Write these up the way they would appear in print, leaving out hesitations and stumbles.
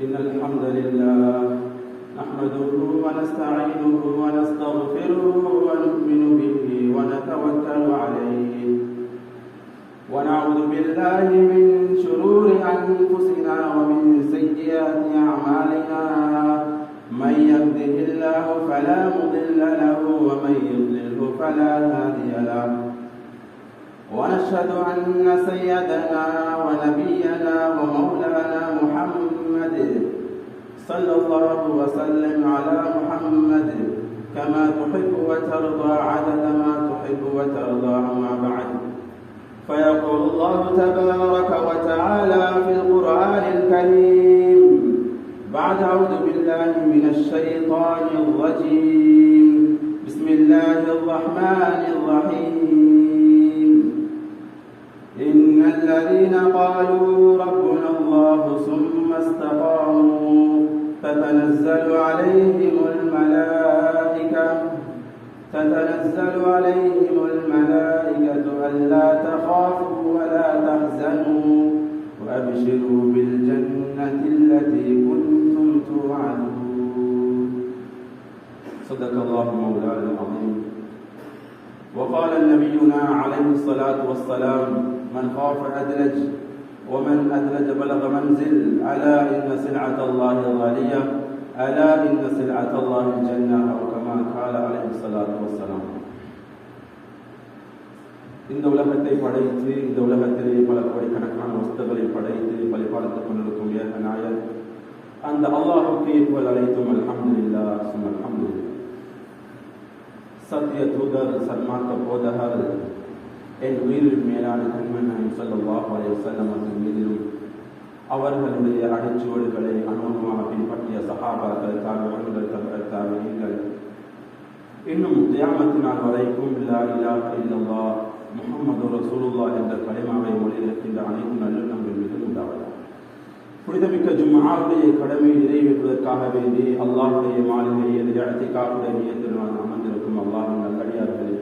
إن الحمد لله نحمده ونستعينه ونستغفره ونؤمن به ونتوكل عليه ونعوذ بالله من شرور أنفسنا ومن سيئات أعمالنا من يهده الله فلا مضل له ومن يضلله فلا هادي له ونشهد أن سيدنا ونبينا ومولانا محمد صلى الله وسلم على محمد كما تحب وترضى عدد ما تحب وترضى أما بعد فيقول الله تبارك وتعالى في القرآن الكريم بعد أعوذ بالله من الشيطان الرجيم بسم الله الرحمن الرحيم إن الذين قالوا ربنا الله ثم استقاموا تتنزل عليهم الملائكة ألا تخافوا ولا تحزنوا وأبشروا بالجنة التي كنتم توعدون صدق الله مولانا العظيم وقال نبينا عليه الصلاة والسلام من خاف أدلج ومن أدلج بلغ منزل ألا إن سلعة الله غالية ألا إن سلعة الله الجنة أو كما قال عليه الصلاة والسلام இந்த உலகத்தை படைத்து இந்த உலகத்திலே பல கோடிக்கணக்கான வஸ்துகளை படைத்து பலிபாலத்துக் கொண்டிருக்கும் ஏகநாயன் அந்த அல்லாஹ்வுக்கு புகழ் அனைத்தும் அல்ஹம்துலில்லாஹ் சும்ம அல்ஹம்துலில்லாஹ். சத்திய தூதர் சன்மார்க்க போதகர் என் உயிரில் மேலான கண்மன் ஸல்லல்லாஹு அலைஹி வஸல்லம் அவர்கள் மீதிலும் அவர்களுடைய அடிச்சுவடுகளை அனுபவமாக பின்பற்றிய சஹாபாக்கள் தாபிஈன்கள் தபஅத்தாபிஈன்கள் இன்னும் கியாமத் நாள் வரைக்கும் லா இலாஹ இல்லல்லாஹ் முஹம்மது ரசூலுல்லாஹ் என்ற கலிமாவை மொழியிருக்கின்ற அனைத்து நல்லெண்ணங்கள் மீது உண்டாவதாக. புனிதமிக்க ஜும்ஆவுடைய கடமையை நிறைவேற்றுவதற்காக வேண்டி அல்லாஹ்வுடைய மாளிகையை இஅ்திகாஃபுடைய நியத்தில் அமர்ந்திருக்கும் அல்லாஹ்வின் நல்லடியார்களே,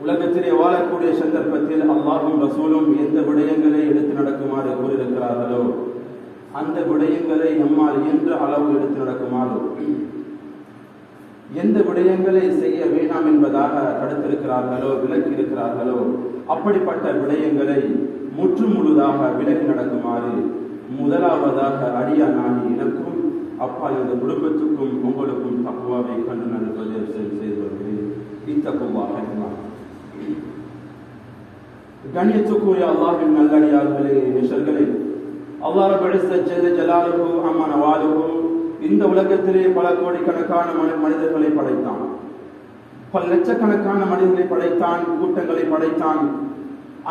உலகத்திலே வாழக்கூடிய சந்தர்ப்பத்தில் அல்லாஹ்வும் ரசூலும் எந்த விடயங்களை எடுத்து நடக்குமாறு கூறியிருக்கிறார்களோ அந்த விடயங்களை நம்மால் என்ற அளவு எடுத்து நடக்குமாறு, எந்த விடயங்களை செய்ய வேண்டாம் என்பதாக தடுத்திருக்கிறார்களோ விலக்கி இருக்கிறார்களோ அப்படிப்பட்ட விடயங்களை முற்று முழுதாக விலகி நடக்குமாறு முதலாவதாக அடியானாகி எனக்கும் அப்பா இந்த குடும்பத்துக்கும் உங்களுக்கும் தக்வாவை கண்டு நடப்பதை செய்து வருகிறேன். இத்தக்குவாக கண்ணியத்துக்குரிய அல்லாஹ்வின் நல்லடியார்களே, நேசர்களே, அல்லாஹ் ரப்பல் இஸ்ஸத் ஜல்ல ஜலாலுஹு அம்மா நவாலுஹு இந்த உலகத்திலே பல கோடிக்கணக்கான மனிதர்களை படைத்தான், பல லட்சக்கணக்கான மனிதர்களை படைத்தான், கூட்டங்களை படைத்தான்.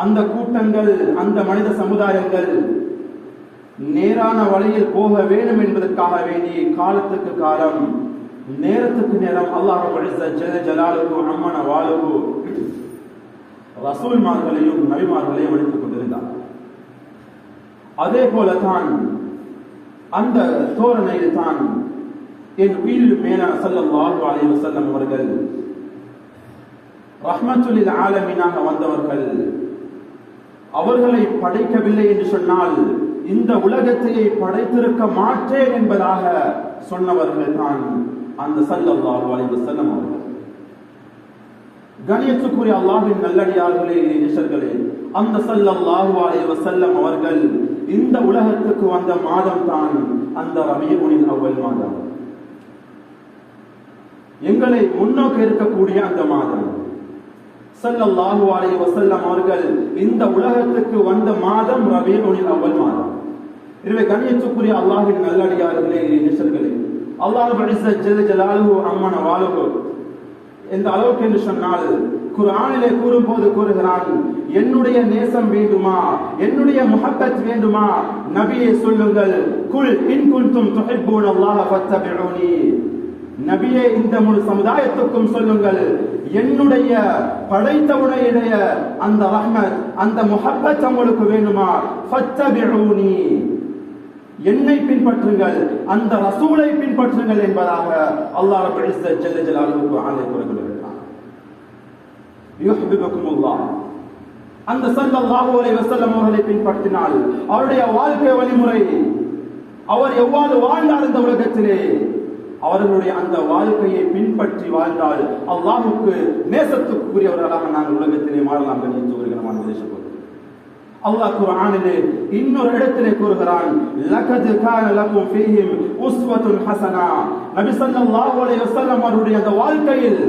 அந்த கூட்டங்கள், அந்த மனித சமுதாயங்கள் நேரான வழியில் போக வேண்டும் என்பதற்காக வேண்டி காலத்துக்கு காலம், நேரத்துக்கு நேரம் அல்லாஹ் ரப்பல் இஸ்ஸத் ஜல்ல ஜலாலுஹு அம்மா நவாலுஹு ரசூல்மார்களையும் நபிமார்களையும் அளித்துக் கொண்டிருந்தார். அதே போலதான் அந்த தோரணையில் தான் என் உயிரில் மேலான ஸல்லல்லாஹு அலைஹி வஸல்லம் அவர்கள் ரஹ்மத்துல் ஆலமீனாக வந்தவர்கள். அவர்களை படைக்கவில்லை என்று சொன்னால் இந்த உலகத்தையே படைத்திருக்க மாட்டேன் என்பதாக சொன்னவர்கள் தான் அந்த ஸல்லல்லாஹு அலைஹி வஸல்லம் அவர்கள். கண்ணியத்துக்குரிய அல்லாஹ்வின் நல்லடியார்களே, நேசர்களே, அந்த ஸல்லல்லாஹு அலைஹி வஸல்லம் அவர்கள் இந்த உலகத்துக்கு வந்த மாதம் தான் அந்த ரபீஉல் அவ்வல் மாதம். எங்களை முன்னோக்க இருக்கக்கூடிய அந்த மாதம் ஸல்லல்லாஹு அலைஹி வஸல்லம் அவர்கள் இந்த உலகத்துக்கு வந்த மாதம் ரபீஉல் அவ்வல் மாதம். எனவே கண்ணியத்துக்குரிய அல்லாஹ்வின் நல்லடியார்களே, நேசர்களே, அல்லாஹ் ரப்பல் இஸ்ஸத் ஜல்ல ஜலாலுஹு அம்மா நவாலுஹு எந்த அளவுக்கு என்று சொன்னால் குர்ஆனிலே கூறும்போது கூறுகிறான், என்னுடைய நேசம் வேண்டுமா, என்னுடைய முஹப்பத் வேண்டுமா, நபியே சொல்லுங்கள், குல் இன் குன்தும் துஹிப்பூனல்லாஹ ஃபத்தபிஊனி. நபியே இந்த முழு சமுதாயத்துக்கும் சொல்லுங்கள், என்னுடைய படைத்தவனுடைய அந்த ரஹ்மத், அந்த முஹப்பத் உங்களுக்கு வேண்டுமா, ஃபத்தபிஊனி, என்னை பின்பற்றுங்கள், அந்த ரசூலை பின்பற்றுங்கள் என்பதாக அல்லாஹ் ரப்பல் இஸ்ஸத் ஜல்ல ஜலாலுஹு குர்ஆனிலே கூறுகிறார். யுஹிப்புகுமுல்லாஹ், அந்த ஸல்லல்லாஹு அலைஹி வஸல்லம் அவர்களை பின்பற்றினால் அவருடைய வாழ்க்கை வழிமுறை அவர் எவ்வாறு வாழ்ந்தார் இந்த உலகத்திலே, அவர்களுடைய அந்த வாழ்க்கையை பின்பற்றி வாழ்ந்தால் அல்லாஹ்வுக்கு நேசத்துக்குரியவர்களாக நாங்கள் உலகத்திலே மாறலாம் என்று கூறுகிறோம். அல்லாஹ் குர்ஆனிலே இன்னொரு இடத்திலே கூறுகிறான், லகத் கான லகும் ஃபீஹிம் உஸ்வத்துன் ஹஸனா. நபி ஸல்லல்லாஹு அலைஹி வஸல்லம் அவருடைய அந்த வாழ்க்கையில்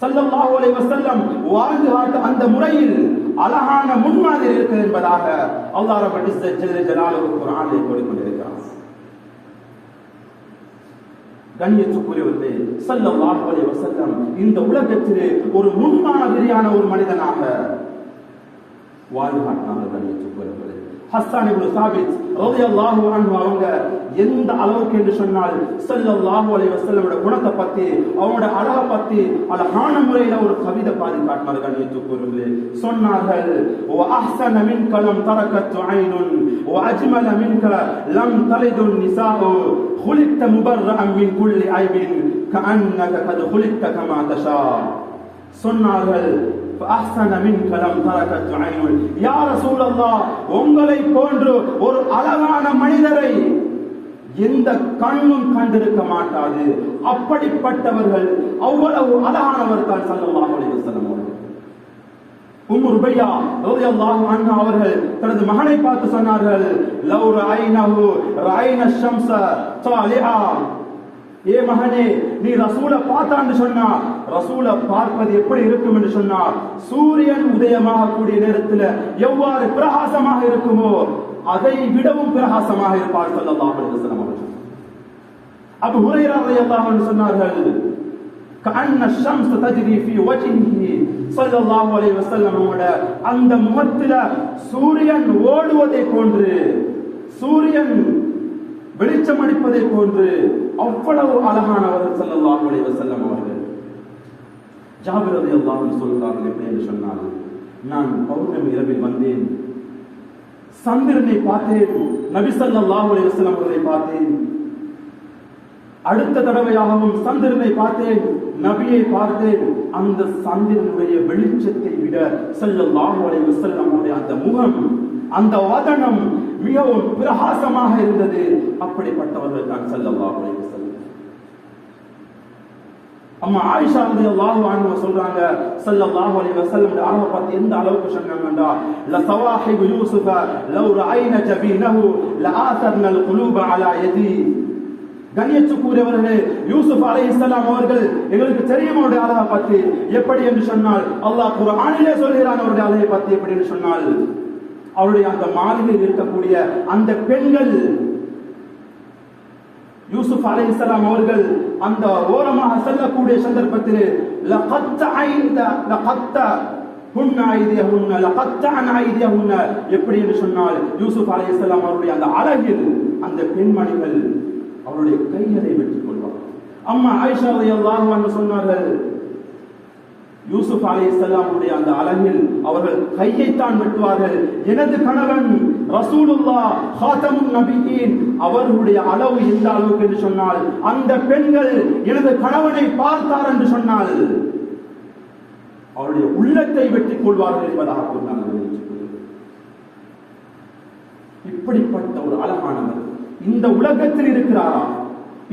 ஸல்லல்லாஹு அலைஹி வஸல்லம் வாழ்ந்து காட்ட அந்த முறையில் அழகான முன்மாதிரி இருக்கிறது என்பதாக அல்லாஹ் ரப்பல் இஸ்ஸத் ஜல்ல ஜலாலுஹு குர்ஆனிலே கூறிக்கொண்டிருக்கிறார். கண்ணியத்துக்குரியவர்களே, ஸல்லல்லாஹு அலைஹி வஸல்லம் இந்த உலகத்திலே ஒரு முன்மாதிரியான ஒரு மனிதனாக வாழ்ந்து காட்டினார்கள். கண்ணியத்துக்குரியவர்களே, ஹஸ்ஸான் இப்னு சாபித் ரலியல்லாஹு அன்ஹு அவங்க எந்த அளவுக்கு என்று சொன்னால் ஸல்லல்லாஹு அலைஹி வஸல்லமோட குணத்தை பத்தி, அவங்களோட அழகை பத்தி அழகான முறையில ஒரு கவிதை பாடி காட்டினார்கள். கண்ணியத்துக்குரியவர்களே, சொன்னார்கள், வ அஹ்ஸன மின்க லம் தரகத் ஐனுன் வ அஜ்மல மின்க லம் தலிது நிசாஉ خلقت مبرأ من كل عيب كأنك قد خلقت كما تشاء. சொன்னார்கள், فأحسن منك لم تركت عين. يا رسول الله, உங்களை போன்று ஒரு அழகான மனிதரை எந்த கண்ணும் கண்டிருக்க மாட்டாது. அப்படிப்பட்டவர்கள், அவ்வளவு அழகானவர் தான் ஸல்லல்லாஹு அலைஹி வஸல்லம் அவர்கள். உம்மு ருபையா ரலியல்லாஹு அன்ஹா அவர்கள் தனது மகனை பார்த்து சொன்னார்கள், லவ் ரஐனஹு ரஐன ஷம்ஸ ஸாலிஹா. ஏ மகனே, நீ ரசூல பார்த்தான்னு சொன்னா ரசூல பார்ப்பது எப்படி இருக்கும் என்று சொன்னார், சூரியன் உதயமாக கூடிய நேரத்தில் எவ்வாறு பிரகாசமாக இருக்குமோ அதை விடவும் பிரகாசமாக இருப்பார் ஸல்லல்லாஹு அலைஹி வஸல்லம் அவர்கள். அபூ ஹுரைரா ரலியல்லாஹு அன்ஹு சொன்னார்கள், கஅன்ன ஷம்ஸ தஜ்ரி ஃபீ வஜ்ஹிஹி. ஸல்லல்லாஹு அலைஹி வஸல்லம் அந்த முகத்தில சூரியன் ஓடுவதை போன்று, சூரியன் வெளிச்சம் அடிப்பதை போன்று அவ்வளவு அழகானவர்கள் ஸல்லல்லாஹு அலைஹி வஸல்லம் அவர்கள். ஜாபிர் ரலியல்லாஹு அன்ஹு சொல்கிறார்கள், எப்படி என்று சொன்னால், நான் பௌர்ணமி இரவில் வந்தேன், சந்திரனை பார்த்தேன், நபி ஸல்லல்லாஹு அலைஹி வஸல்லம் அவர்களை பார்த்தேன். அடுத்த தடவையாகவும் சந்திரனை பார்த்தேன், நபியை பார்த்தேன். அந்த சந்திரனுடைய வெளிச்சத்தை விட ஸல்லல்லாஹு அலைஹி வஸல்லம் அவருடைய அந்த முகம், அந்த வதனம் மிகவும் பிரகாசமாக இருந்தது. அப்படிப்பட்டவர்கள் தான் ஸல்லல்லாஹு அலைஹி வஸல்லம். அம்மா ஆயிஷா ரலியல்லாஹு அன்ஹா சொல்றாங்க, ஸல்லல்லாஹு அலைஹி வஸல்லம் அழகை பத்தி எந்த அளவுக்கு சொன்னாங்கன்றா, ல சவாஹிபு யூசுஃப லவ் ரஐன ஜபீனஹு லஆஸர்ன القلوب على يدي. கண்ணியத்துக்குரியவர்களே, யூசுப் அலைஹிஸ்ஸலாம் அவர்கள் எங்களுக்கு தெரியும் அவருடைய அழகை பத்தி. எப்படி என்று சொன்னால், அல்லாஹ் குர்ஆனிலே சொல்கிறான் அவருடைய அழகை பத்தி. எப்படி என்று சொன்னால், அவருடைய அந்த மாளிகையில் இருக்கக்கூடிய அந்த பெண்கள், யூசுப் அலைஹிஸ்ஸலாம் அவர்கள் அந்த ஓரமாக செல்லக்கூடிய சந்தர்ப்பத்தில் எப்படி என்று சொன்னால், யூசுப் அலைஹிஸ்ஸலாம் அவருடைய அந்த அழகில் அந்த பெண்மணிகள் அவருடைய கைகளை வெட்டிக் கொள்வார். அம்மா ஆயிஷா ரலியல்லாஹு அன்ஹா சொன்னார்கள், யூசுப் அலைஹிஸ்ஸலாம் உடைய அந்த அழகில் அவர்கள் கையைத்தான் வெட்டுவார்கள். எனது கணவன் ரசூலுல்லாஹ் ஹாதமுன் நபியீன் அவர்களுடைய அளவு எந்த அளவுக்கு என்று சொன்னால், அந்த பெண்கள் எனது கணவனை பார்த்தார் என்று சொன்னால் அவருடைய உள்ளத்தை வெட்டிக் கொள்வார்கள் என்பதாக கூறினார்கள். இப்படிப்பட்ட ஒரு அழகானவர் இந்த உலகத்தில் இருக்கிறாரா?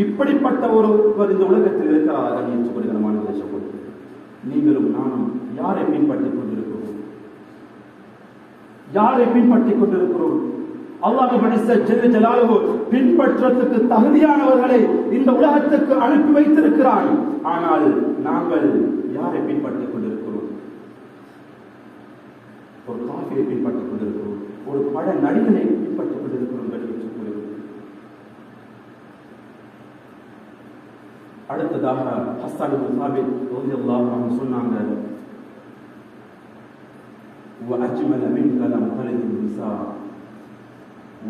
இப்படிப்பட்ட ஒருவர் இந்த உலகத்தில் இருக்கிறாரா என்று சொல்லுகிறமான தேசம். நீங்களும் நானும் யாரை பின்பற்றிக் கொண்டிருக்கிறோம்? யாரை பின்பற்றிக் கொண்டிருக்கிறோம்? அல்லாஹ் ஜல்ல ஜலாலுஹு பின்பற்றத்துக்கு தகுதியானவர்களை இந்த உலகத்துக்கு அனுப்பி வைத்திருக்கிறான். ஆனால் நாங்கள் யாரை பின்பற்றிக் கொண்டிருக்கிறோம்? ஒரு காஃபிரை பின்பற்றிக் கொண்டிருக்கிறோம், ஒரு பட நடிகனை பின்பற்றிக் கொண்டிருக்கிறோம். அடுத்ததாக ஹஸ்ஸான் இப்னு சாபித் ரலியல்லாஹு அன்ஹு சொன்னாங்க, وأجمل منك لم تلد النساء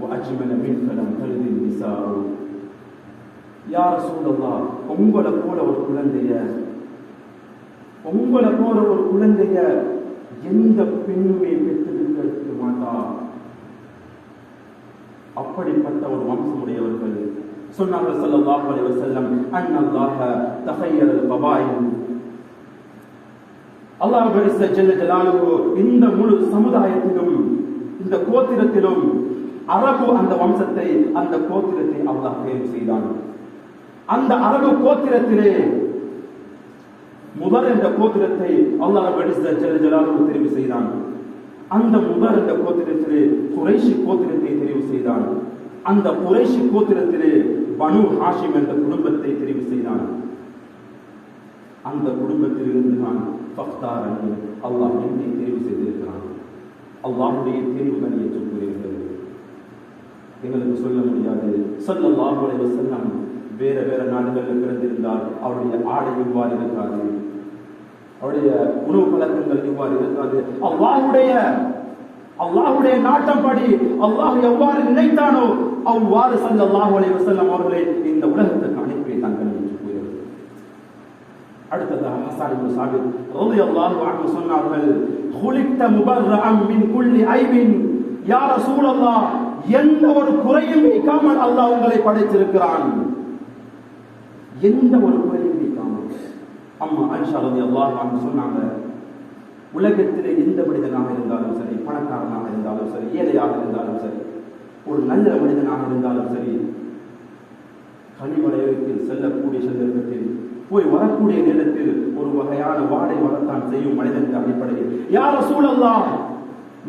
وأجمل منك لم تلد النساء. யா ரசூலல்லாஹ், உங்களை போல ஒரு குழந்தைய எந்த பெண்ணுமே பெற்றெடுக்க மாட்டா. அப்படிப்பட்ட ஒரு வம்சமுடையவர்கள். சொன்னார்கள் ஸல்லல்லாஹு அலைஹி வஸல்லம், அன்னல்லாஹ தஹய்யரல் கபாயில். அல்லாஹ் ஜல்ல ஜலாலுஹு இந்த முழு சமுதாயத்திலும், இந்த கோத்திரத்திலும் அரபு அந்த வம்சத்தை, அந்த கோத்திரத்தை அல்லாஹ் தேர்வு செய்தான். அந்த அரபு கோத்திரத்திலே முதல் என்ற கோத்திரத்தை அல்லாஹ் தெரிவு செய்தான். அந்த முதல் என்ற கோத்திரத்திலே குறைஷி கோத்திரத்தை தெரிவு செய்தான். அந்த குறைஷி கோத்திரத்திலே பனு ஹாஷிம் என்ற குடும்பத்தை தெரிவு செய்தான். அந்த குடும்பத்தில் இருந்து நான் அல்லாஹ் என்னை தெரிவு செய்திருக்கிறான். அல்லாஹ்வுடைய தெரிவுகள் ஏற்றுக்கொள்கிறது. எங்களுக்கு சொல்ல முடியாது. ஸல்லல்லாஹு அலைஹி வஸல்லம் வேற வேற நாடுகளில் பிறந்திருந்தால் அவருடைய ஆடை இவ்வாறு இருக்காது, அவருடைய உணவு பழக்கங்கள் இவ்வாறு இருக்காது. அல்லாஹ்வுடைய நாட்டம்படி அல்லாஹ் எவ்வாறு நினைத்தானோ அவ்வாறு ஸல்லல்லாஹு அலைஹி வஸல்லம் அவர்களை இந்த உலகத்துக்கு அனுப்பி தங்கள் என்று கூறுகிறது. அடுத்ததாக ஹஸன் இப்னு சாபித் ரலியல்லாஹு அன்ஹு சொன்னார்கள், "குலிக்த முபர்ரஅன் மின் குல்லி ஐபின் யா ரசூலல்லாஹ், எந்த ஒரு குறையும் நீக்காமல் அல்லாஹ் உங்களை படைத்திருக்கிறான்." எந்த ஒரு குறையும் நீக்காமல். அம்மா ஆயிஷா ரலியல்லாஹு அன்ஹா சொன்னாங்க, உலகத்திலே எந்த மனிதனாக இருந்தாலும் சரி, பணக்காரனாக இருந்தாலும் சரி, ஏழையாக இருந்தாலும் சரி, ஒரு நல்ல மனிதனாக இருந்தாலும் சரி, கனிமலைக்கு செல்லக்கூடிய சந்தர்ப்பத்தில் போய் வரக்கூடிய நேரத்தில் ஒரு வகையான வாடை வரத்தான் செய்யும் மனிதனுக்கு அடிப்படையில். யா ரசூலல்லாஹ்,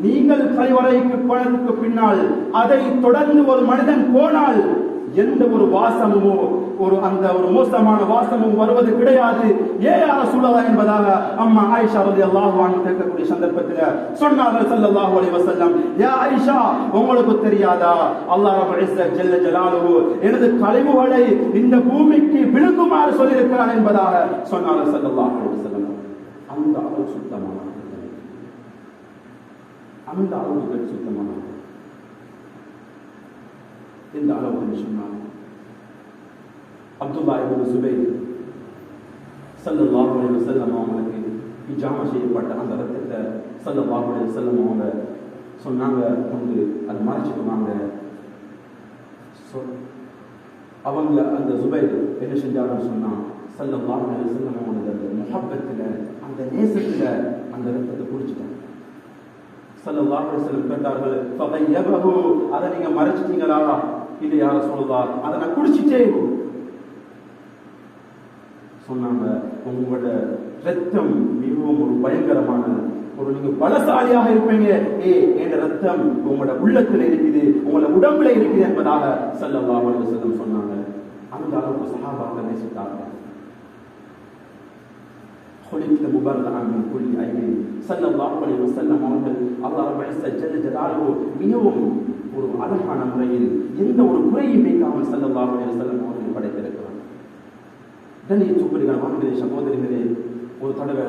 நீங்கள் கழிவறைக்கு போனதுக்கு பின்னால் அதை தொடர்ந்து ஒரு மனிதன் போனால் எந்த ஒரு வாசமுமோ அந்த ஒரு மோசமான வாசமும் வருவது கிடையாது. யா ரசூலல்லாஹ் என்பதாக அம்மா ஆயிஷா ரலியல்லாஹு அன்ஹா கேட்கக்கூடிய சந்தர்ப்பத்தில் சொன்னார்கள் ஸல்லல்லாஹு அலைஹி வஸல்லம், யா ஆயிஷா, உங்களுக்கு தெரியாதா அல்லாஹ் ரப்பல் இஸ்ஸத் ஜல்ல ஜலாலுஹு எனது கழிவுகளை இந்த பூமிக்கு விழுங்குமாறு சொல்லியிருக்கிறான் என்பதாக சொன்னார்கள் ஸல்லல்லாஹு அலைஹி வஸல்லம். அந்த அளவு சுத்தமான, அந்த அளவுக்கு சுத்தமான இந்த அளவுக்கு சொன்னாங்க. அப்துல்லா இப்னு சுபைர் ஸல்லல்லாஹு அலைஹி வஸல்லம் அவங்களுக்கு இஜாமா செய்யப்பட்ட அந்த ரத்தத்தை ஸல்லல்லாஹு அலைஹி வஸல்லம் அவங்க சொன்னாங்க, கொண்டு அதை மறைச்சிக்குவாங்க. அவங்க அந்த சுபைர் என்ன செஞ்சாங்கன்னு சொன்னா, ஸல்லல்லாஹு அலைஹி வஸல்லம் அவங்க அந்த முஹப்பத்தில், அந்த நேசத்தில் அந்த ரத்தத்தை குடிச்சிட்டாங்க. ஸல்லல்லாஹு அலைஹி வஸல்லம் கேட்டார்கள், ஃபதையபஹு, அதை நீங்க மறைச்சிட்டீங்களா? இல்லை யா ரசூலுல்லாஹ், அதை நான் குடிச்சிட்டேன் சொன்னாங்க. உங்களோட ரத்தம் மிகவும் ஒரு பயங்கரமான ஒரு, நீங்க பலசாலியாக இருப்பீங்க, என் ரத்தம் உங்களோட உள்ளத்தில் இருக்குது, உங்களோட உடம்புல இருக்குது என்பதாக ஸல்லல்லாஹு அலைஹி வஸல்லம் சொன்னாங்க. அந்த அளவுக்கு சஹாபாக்கள் நேசித்தார்கள். குலிக்த முபர்ரஅன் மின் குல்லி ஐபின் ஸல்லல்லாஹு அலைஹி வஸல்லம் அவர்கள் அல்லாஹ் ரப்பல் இஸ்ஸத் ஜல்ல ஜலாலுஹு மிகவும் ஒரு அழகான முறையில் எந்த ஒரு குறையும் நீக்காமல் ஸல்லல்லாஹு அலைஹி வஸல்லம் அவர்கள் படைத்திருக்கிறார். கண்ணியத்துக்குரிய வான்களே, சகோதரிகளே, ஒரு தடவை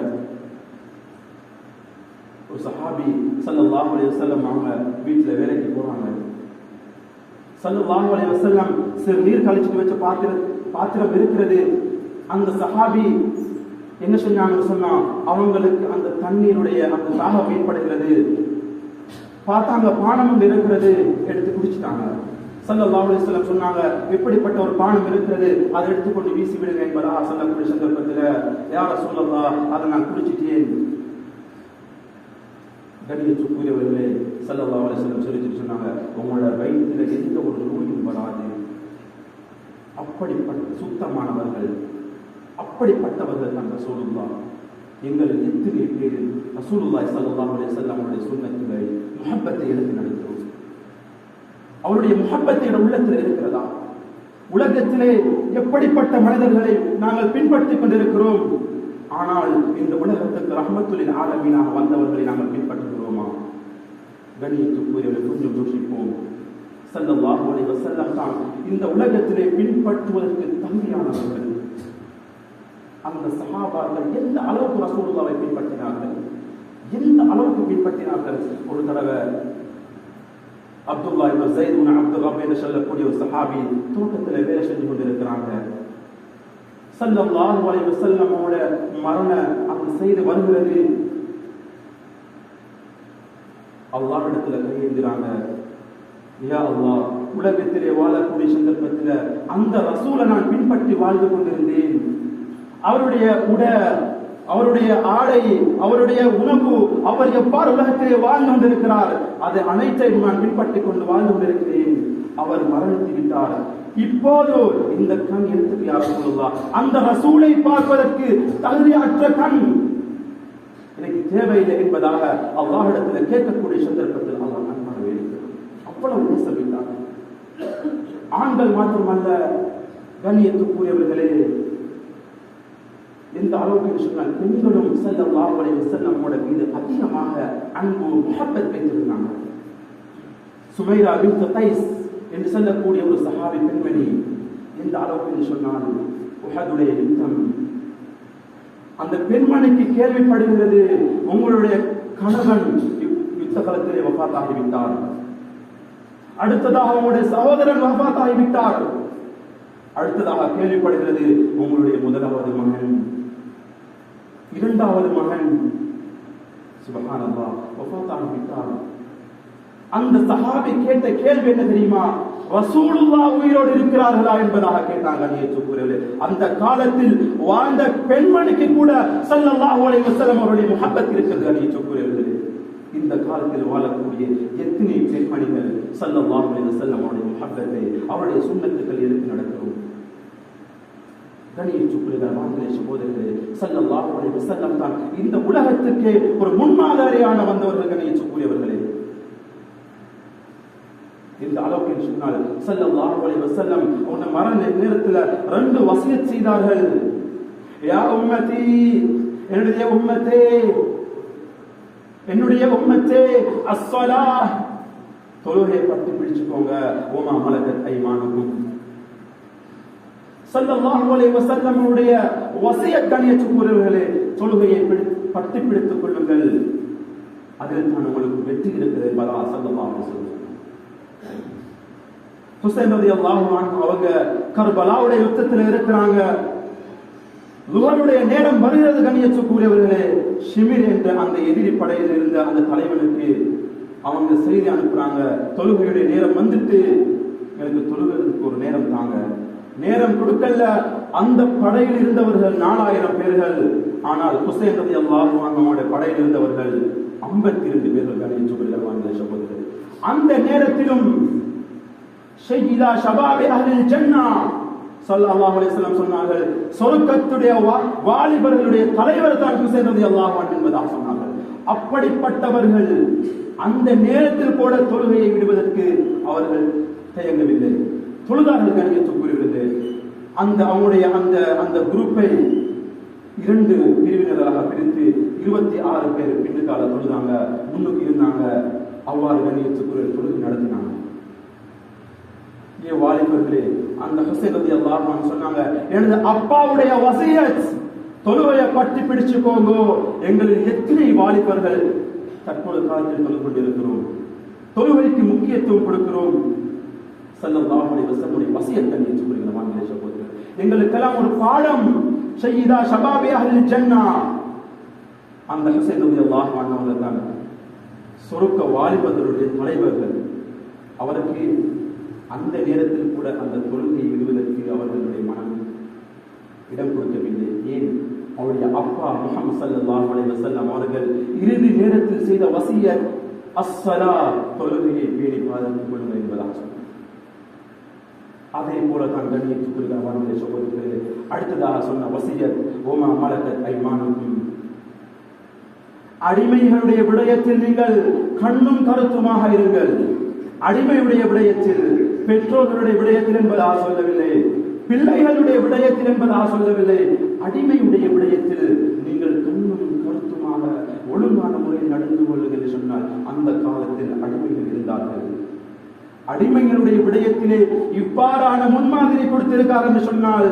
ஒரு சஹாபி ஸல்லல்லாஹு அலைஹி வஸல்லம் அவங்க வீட்டில் வேலைக்கு போறாங்க. ஸல்லல்லாஹு அலைஹி வஸல்லம் சிறு நீர் கழிச்சிட்டு வச்ச பாத்திரம் இருக்கிறது. அந்த சஹாபி என்ன செஞ்சாங்கன்னு சொன்னா, அவங்களுக்கு அந்த தண்ணீருடைய அந்த தாகம் ஏற்படுகிறது. பார்த்தாங்க பானம் அங்க இருக்கிறது, எடுத்து குடிச்சிட்டாங்க. ஸல்லல்லாஹு அலைஹி வஸல்லம் சொன்னாங்க, எப்படிப்பட்ட ஒரு பானம் இருக்கிறது, அதை எடுத்துக்கொண்டு வீசி விடுங்க என்பதாக சொல்லக்கூடிய சந்தர்ப்பத்தில், யா ரசூலல்லாஹ், அதை நான் குடிச்சிட்டேன். கண்ணியத்துக்குரியவர்களே, ஸல்லல்லாஹு அலைஹி வஸல்லம் சொல்லிட்டு சொன்னாங்க, உங்களோட வயிற்றில் எந்த ஒரு நோயும் வராது. அப்படிப்பட்ட சுத்தமானவர்கள், அப்படிப்பட்டவர்கள் தான் ரசூலுல்லாஹ். எங்கள் எத்தனை பேர் ரசூலுல்லாஹி ஸல்லல்லாஹு அலைஹி வஸல்லம் அவருடைய சுன்னத்துகளை முஹப்பத்தை எடுத்து நடக்கிறோம்? அவருடைய முஹப்பத்தை உள்ளத்தில் இருக்கிறதா? உலகத்திலே எப்படிப்பட்ட மனிதர்களை நாங்கள் பின்பற்றிக் கொண்டிருக்கிறோம்? ஆனால் இந்த உலகத்துக்கு ரஹ்மத்துல் ஆலமீனாக வந்தவர்களை நாங்கள் பின்பற்றுகிறோமா? கண்ணியத்துக்குரியவர்களை கொஞ்சம் யோசிப்போம். ஸல்லல்லாஹு அலைஹி வஸல்லம் தான் இந்த உலகத்திலே பின்பற்றுவதற்கு தகுதியானவர்கள். அந்த சஹாபாக்கள் எந்த அளவுக்கு ரசூலுல்லாஹை பின்பற்றினார்கள், எந்த அளவுக்கு பின்பற்றினார்கள். ஒரு தடவை அப்துல்லா இப்னு ஸைத் இப்னு அப்துல் ரப் என்று சொல்லக்கூடிய ஒரு சஹாபி தோட்டத்தில் வேலை செஞ்சு கொண்டிருக்கிறாங்க. ஸல்லல்லாஹு அலைஹி வஸல்லமோட மரண அந்த செய்தி வருகிறது. அல்லாஹ்விடத்துல கையேந்துறாங்க, யா அல்லாஹ், உலகத்திலே வாழக்கூடிய சந்தர்ப்பத்தில் அந்த ரசூலை நான் பின்பற்றி வாழ்ந்து கொண்டிருந்தேன். அவருடைய அவருடைய ஆடை, அவருடைய உணவு, அவர் எவ்வாறு உலகத்திலே வாழ்ந்து கொண்டிருக்கிறார், அதை அனைத்தையும் நான் பின்பற்றிக் கொண்டு வாழ்ந்து கொண்டிருக்கிறேன். அவர் மரணித்து விட்டார். இப்போது இந்த கண் எடுத்து யார் சொல்லலாம்? அந்த ரசூலை பார்ப்பதற்கு தகுதியற்ற கண் எனக்கு தேவையில்லை என்பதாக அல்லாஹ்விடத்தில் கேட்கக்கூடிய சந்தர்ப்பத்தில் அல்லாஹ் நன்மாக இருக்கிறார். அவ்வளவு நேசமிட்டார். ஆண்கள் மாத்திரமல்ல, கண்ணியத்துக்குரியவர்களே, எந்த அளவுக்கு சொன்னால் பெண்களும் ஸல்லல்லாஹு அலைஹி வஸல்லம் மீது அதிகமாக அன்பு முஹப்பத் வைத்திருந்தாங்க. சுமைரா பின்த் கைஸ் என்று சொல்லக்கூடிய ஒரு சஹாபி பெண்மணி, எந்த அளவுக்கு சொன்னால் உஹதுடைய யுத்தம், அந்த பெண்மணிக்கு கேள்விப்படுகிறது, உங்களுடைய கணவன் யுத்த காலத்திலே வஃபாத் ஆகிவிட்டார், அடுத்ததாக உங்களுடைய சகோதரன் வஃபாத் ஆகிவிட்டார், அடுத்ததாக கேள்விப்படுகிறது உங்களுடைய முதலாவது மகன், இரண்டாவது மகன் சுப்ஹானல்லாஹ் வஃபாத் ஆகிவிட்டார். அந்த சஹாபி கேட்ட கேள்வி என்ன தெரியுமா? ரசூலுல்லாஹ் உயிரோடு இருக்கிறார்களா என்பதாக கேட்டாங்க. அந்த காலத்தில் வாழ்ந்த பெண்மணிக்கு கூட ஸல்லல்லாஹு அலைஹி வஸல்லம் அவருடைய முஹப்பத் இருக்கிறது. அணியச்சுக்குரியவர்களே, இந்த காலத்தில் வாழக்கூடிய எத்தனை பெண்மணிகள் ஸல்லல்லாஹு அலைஹி வஸல்லம் அவருடைய முஹப்பத்தை, அவருடைய சுன்னத்துக்கள் எடுத்து நடக்கிறோம். கணியச்சுக்குரியவர்களே, சகோதரர்களே, ஸல்லல்லாஹு அலைஹி வஸல்லம் தான் இந்த உலகத்துக்கே ஒரு முன்மாதிரியான வந்தவர்கள். கணியச்சுக்குரியவர்களே, இந்த அளவுக்கு சொன்னால் ஸல்லல்லாஹு அலைஹி வஸல்லம் அவருடைய மரண நேரத்தில் 2 வசியத் செய்தார்கள். யா உம்மதி, என்னுடைய உம்மத்தே, என்னுடைய உம்மத்தே, அஸ்ஸலாஹ், தொழுகையை பற்றி பிடிச்சுக்கோங்க. ஓமா மலக்கத் ஐமானுக்கும். ஸல்லல்லாஹு அலைஹி வஸல்லம் அவருடைய வசியத் கண்ணியத்துக்குரியவர்களே, தொழுகையை பற்றி பிடித்துக் கொள்ளுங்கள், அதில் தான் உங்களுக்கு வெற்றி இருக்கிறது என்பதா ஸல்லல்லாஹு அலைஹி வஸல்லம். ஹுசைன் ரலியல்லாஹு அன்ஹு அவங்க கர்பலாவுடைய யுத்தத்தில் இருக்கிறாங்க. லுஹருடைய நேரம் வருகிறது. கண்ணியத்துக்குரியவர்களே, ஷிமிர் என்ற அந்த எதிரி படையில் இருந்த அந்த தலைவனுக்கு அவங்க செய்தி அனுப்புறாங்க, தொழுகையுடைய நேரம் வந்துட்டு, எனக்கு தொழுகிறதுக்கு ஒரு நேரம் தாங்க. நேரம் கொடுக்கல. அந்த படையில் இருந்தவர்கள் 4000 பேர்கள். ஆனால் ஹுசைன் ரலியல்லாஹு அன்ஹுவோட படையில் இருந்தவர்கள் 52 பேர்கள். கண்ணியத்துக்குரியவர்களே, அந்த நேரத்திலும் ஷையிலா ஷபாபி அஹ்லில் ஜன்னா ஸல்லல்லாஹு அலைஹி வஸல்லம் சொன்னார்கள், சொர்க்கத்துடைய வாலிபர்களுடைய தலைவர் தான் ஹுசைன் ரலியல்லாஹு அன்ஹு என்பதாக சொன்னார்கள். அப்படிப்பட்டவர்கள் அந்த நேரத்தில் கூட தொழுகையை விடுவதற்கு அவர்கள் தயங்கவில்லை, தொழுதார்கள். கண்ணியத்துக்குரியவர்களே, அந்த அவங்களுடைய அந்த குரூப்பை 2 பிரிவினராக பிரித்து 26 பேர் பின்னுக்கால தொழுதாங்க, முன்னுக்கு இருந்தாங்க. அவ்வாறு கண்ணியத்துக்குரிய தொழுகை நடத்தினாங்க. வாலிபர்களே, அந்த ஹுசைன் ரலியல்லாஹு அன்ஹு சொன்னாங்க, எனது அப்பாவுடைய வசியத், தொழுகையை பற்றி பிடிச்சுக்கோங்க. எங்களில் எத்தனை வாலிபர்கள் தற்போது காலத்தில் தொழுது கொண்டிருக்கிறோம், தொழுகைக்கு முக்கியத்துவம் கொடுக்கிறோம். ஸல்லல்லாஹு அலைஹி வஸல்லம் வசியத் கண்ணியத்துக்குரிய எங்களுக்கெல்லாம் ஒரு பாடம். ஷையிதா ஷபாபி அஹ்லில் ஜன்னா, அந்த ஹுசைன் ரலியல்லாஹு அன்ஹு அவர்கள் தான் சொர்க்க வாலிபர்களுடைய தலைவர்கள். அவருக்கு அந்த நேரத்தில் கூட அந்த தொழுகையை விடுவதற்கு அவர்களுடைய மனம் இடம் கொடுக்கவில்லை. ஏன்? அவருடைய அப்பா முஹம்மது ஸல்லல்லாஹு அலைஹி வஸல்லம் அவர்கள் இறுதி நேரத்தில் செய்த வசியத் அஸ்ஸலா, தொழுகையை பேணி பாதுகாத்துக் கொள்ளுங்கள் என்பதாக சொன்னார். அதே போல தான் கண்ணியத்துக்குரிய சகோதரர்களே, அடுத்ததாக சொன்ன வசியத் ஓமா மலக்கத் ஐமானுக்கும், அடிமைகளுடைய விடயத்தில் நீங்கள் கண்ணும் கருத்துமாக இருங்கள். அடிமையுடைய விடயத்தில், பெற்றோர்களுடைய விடயத்தில் என்பதாக சொல்லவில்லை, பிள்ளைகளுடைய விடயத்தில் என்பதாக சொல்லவில்லை. அடிமையுடைய விடயத்தில் நீங்கள் கண்ணும் கருத்துமாக ஒழுங்கான முறையில் நடந்து கொள்ளுங்கள் என்று சொன்னால், அந்த காலத்தில் அடிமைகள் இருந்தார்கள். அடிமைகளுடைய விடயத்திலே இவ்வாறான முன்மாதிரி கொடுத்திருக்கார் என்று சொன்னால்,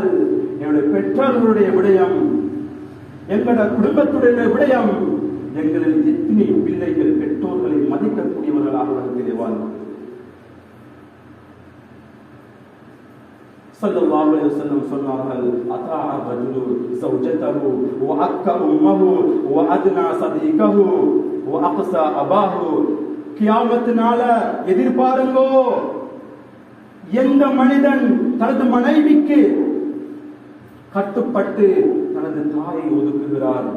என்னுடைய பெற்றோர்களுடைய விடயம், எங்களுடைய குடும்பத்துடைய விடயம், எங்களில் எத்தனை பிள்ளைகள் பெற்றோர்களை மதிக்கக்கூடியவர்களாக உலகத்திலே வாழ்ந்தார்கள். ஸல்லல்லாஹு அலைஹி வஸல்லம் சொன்னார்கள், அதாஅ ரஜுலு ஸௌஜதஹு வ அக்க உம்மஹு வ அத்னா ஸதீகஹு வ அக்ஸா அபாஹு. கியாமத் நாள எதிர்பாருங்கோ, எந்த மனிதன் தனது மனைவிக்கு கட்டுப்பட்டு தனது தாயை ஒதுக்குகிறார்.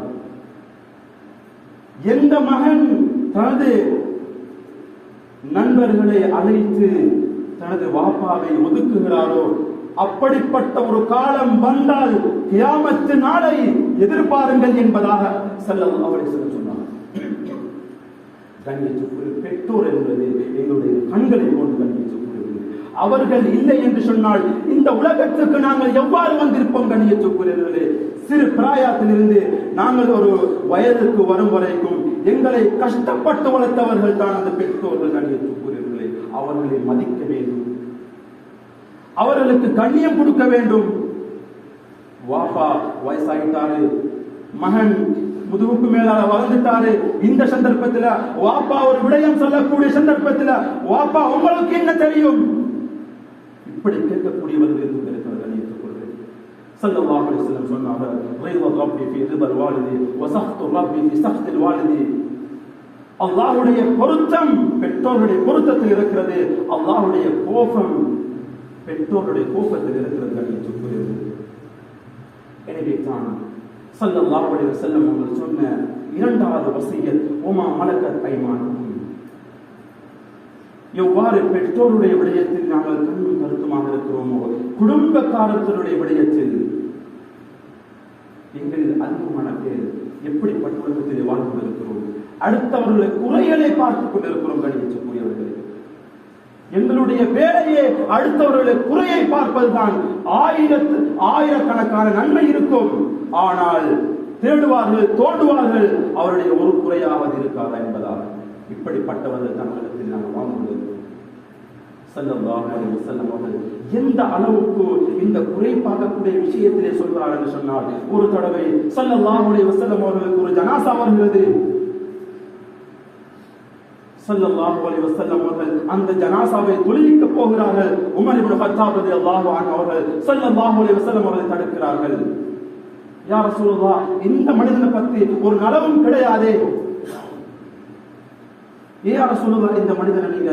எந்த மகன் தனது நண்பர்களை அழைத்து தனது வாப்பாவை ஒதுக்குகிறாரோ அப்படிப்பட்ட ஒரு காலம் வந்தால் கியாமத்து நாளை எதிர்பாருங்கள் என்பதாக ஸல்லல்லாஹு அலைஹி வஸல்லம் சொன்னார். கண்ணியத்துக்குரிய பெற்றோர் என்பது எங்களுடைய கண்களை போன்று கண்ணியத்துக்குரியது. அவர்கள் இல்லை என்று சொன்னால் இந்த உலகத்துக்கு நாங்கள் எவ்வாறு வந்திருப்போம்? கண்ணியத்துக்குரியவர்களே, சிறு பிராயத்திலிருந்து நாங்கள் ஒரு வயதுக்கு வரும் வரைக்கும் எங்களை கஷ்டப்பட்டு வளர்த்தவர்கள் தான் அந்த பெற்றோர்கள். கண்ணியத்துக்குரியவர்களே, அவர்களை மதிக்க வேண்டும், அவர்களுக்கு கண்ணியம் கொடுக்க வேண்டும். வாப்பா வயசாயிட்டாரு, மகன் முதுகுக்கு மேலால வளர்ந்துட்டாரு, இந்த சந்தர்ப்பத்தில் வாப்பா ஒரு விடயம் சொல்லக்கூடிய சந்தர்ப்பத்தில் வாப்பா உங்களுக்கு என்ன தெரியும்? இப்படி கேட்கக்கூடியவர்கள் இருக்கிறார்கள். ஸல்லல்லாஹு அலைஹி வஸல்லம் சொன்னார்கள், ரிضا الرب في رضا الوالد وسخط الرب في سخط الوالد. அல்லாஹ்வுடைய பொருத்தம் பெற்றோருடைய பொருத்தத்தில் இருக்கிறது, அல்லாஹ்வுடைய கோபம் பெற்றோருடைய கோபத்தில் இருக்கிறது. எனவே தான் ஸல்லல்லாஹு அலைஹி வஸல்லம் அவர்கள் சொன்ன இரண்டாவது வசியத், உமா மலக்கத் ஐமானுக்கும். எவ்வாறு பெற்றோருடைய விடயத்தில் நாங்கள் கண்ணும் கருத்துமாக இருக்கிறோமோ, குடும்பக்காரர்களுடைய விடயத்தில் எங்களில் அதிகமான பேர் எப்படிப்பட்ட உலகத்தில் வாழ்ந்து கொண்டிருக்கிறோம்? அடுத்தவர்களுடைய குறைகளை பார்த்துக் கொண்டிருக்கிறோம். கணிக்கக்கூடியவர்கள், எங்களுடைய வேலையே அடுத்தவர்களுடைய குறையை பார்ப்பதுதான். ஆயிரக்கணக்கான நன்மை இருக்கும், ஆனால் தேடுவார்கள், தோண்டுவார்கள், அவருடைய ஒரு குறையாவது இருக்காதா என்பதால் இப்படிப்பட்டவர்கள் தான் உலகத்தில் நாம் வாழ்ந்துள்ளோம். ஸல்லல்லாஹு அலைஹி வஸல்லம் அவர்கள் எந்த அளவுக்கு இந்த குறை பார்க்கக்கூடிய விஷயத்திலே சொல்கிறார் என்று சொன்னால், ஒரு தடவை ஸல்லல்லாஹு அலைஹி வஸல்லம் அவர்களுக்கு ஒரு ஜனாஸா வருகிறது. ஸல்லல்லாஹு அலைஹி வஸல்லம் அவர்கள் அந்த ஜனாஸாவை தொழுவிக்க போகிறார்கள். உமர் இப்னு கத்தாப் ரலியல்லாஹு அன்ஹு அவர்கள் ஸல்லல்லாஹு அலைஹி வஸல்லம் அவர்களை தடுக்கிறார்கள். யா ரசூலுல்லாஹ், இந்த மனிதனை பற்றி ஒரு நலவும் கிடையாதே, யா ரசூலுல்லாஹ், இந்த மனிதனை நீங்க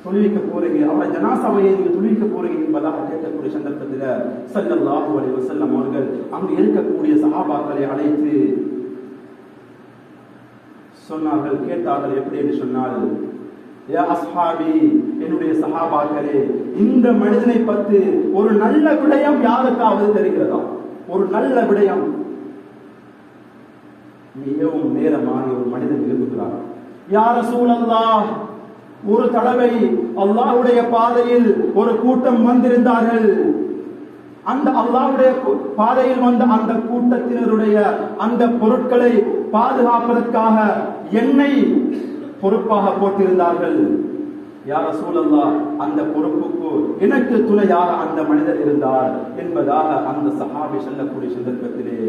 தொழுவிக்க போறீங்க, அவரை ஜனாசாவையை நீங்க தொழுவிக்க போறீங்க என்பதாக கேட்கக்கூடிய சந்தர்ப்பத்தில் ஸல்லல்லாஹு அலைஹி வஸல்லம் அவர்கள் அங்கு இருக்கக்கூடிய சஹாபாக்களை அழைத்து சொன்னார்கள், கேட்டார்கள். எப்படி என்று சொன்னால், யா அஸ்ஹாபி, என்னுடைய சஹாபாக்களே, இந்த மனிதனை பற்றி ஒரு நல்ல விடயம் யாருக்காவது தெரிகிறதா? ஒரு நல்ல விடயம். மிகவும் நேரமாக ஒரு மனிதன் விரும்புகிறார். யா ரசூலல்லாஹ், ஒரு தடவை அல்லாஹ்வுடைய பாதையில் ஒரு கூட்டம் வந்திருந்தார்கள். அந்த அல்லாஹ்வுடைய பாதையில் வந்த அந்த கூட்டத்தினருடைய அந்த பொருட்களை பாதுகாப்பதற்காக என்னை பொறுப்பாக போட்டிருந்தார்கள். யா ரசூலல்லாஹ், அந்த பொறுப்புக்கு எனக்கு துணையாக அந்த மனிதர் இருந்தார் என்பதாக அந்த சஹாபி சொல்லக்கூடிய சந்தர்ப்பத்திலே